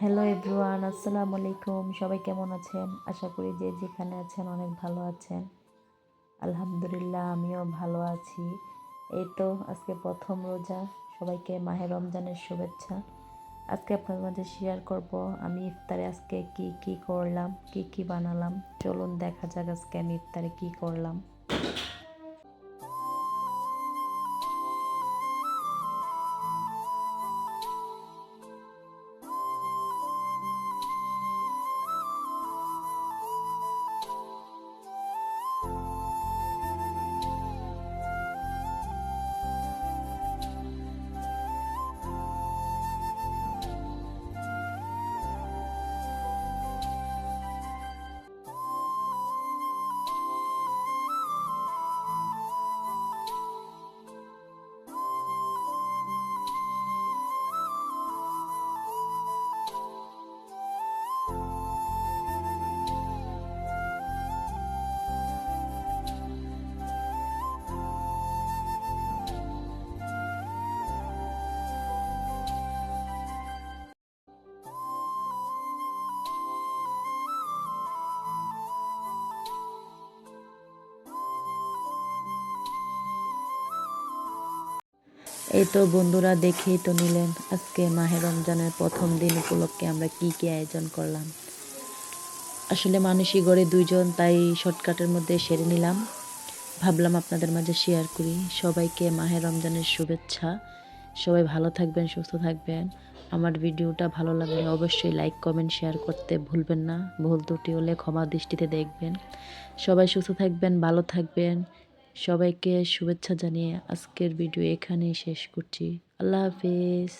Hello everyone, আসসালামু আলাইকুম। সবাই কেমন আছেন? আশা করি যে যেখানে আছেন অনেক ভালো আছেন। আলহামদুলিল্লাহ আমিও ভালো আছি। এই তো আজকে প্রথম রোজা। সবাইকে মাহে রমজানের শুভেচ্ছা। আজকে আপনাদের মাঝে শেয়ার করব আমি ইফতারে আজকে কি কি করলাম, কি কি বানালাম। চলুন দেখা যাক আজকে আমি ইফতারে কি করলাম। এই তো বন্ধুরা, দেখেই তো নিলেন আজকে মাহে রমজানের প্রথম দিন উপলক্ষে আমরা কি কি আয়োজন করলাম। আসলে মানুষই গড়ে দুইজন, তাই শর্টকাটের মধ্যে সেরে নিলাম। ভাবলাম আপনাদের মাঝে শেয়ার করি। সবাইকে মাহে রমজানের শুভেচ্ছা। সবাই ভালো থাকবেন, সুস্থ থাকবেন। আমার ভিডিওটা ভালো লাগলে অবশ্যই লাইক কমেন্ট শেয়ার করতে ভুলবেন না। ভুল ত্রুটি হলে ক্ষমা দৃষ্টিতে দেখবেন। সবাই সুস্থ থাকবেন, ভালো থাকবেন। সবাইকে শুভেচ্ছা জানিয়ে আজকের ভিডিও এখানেই শেষ করছি। আল্লাহ হাফিজ।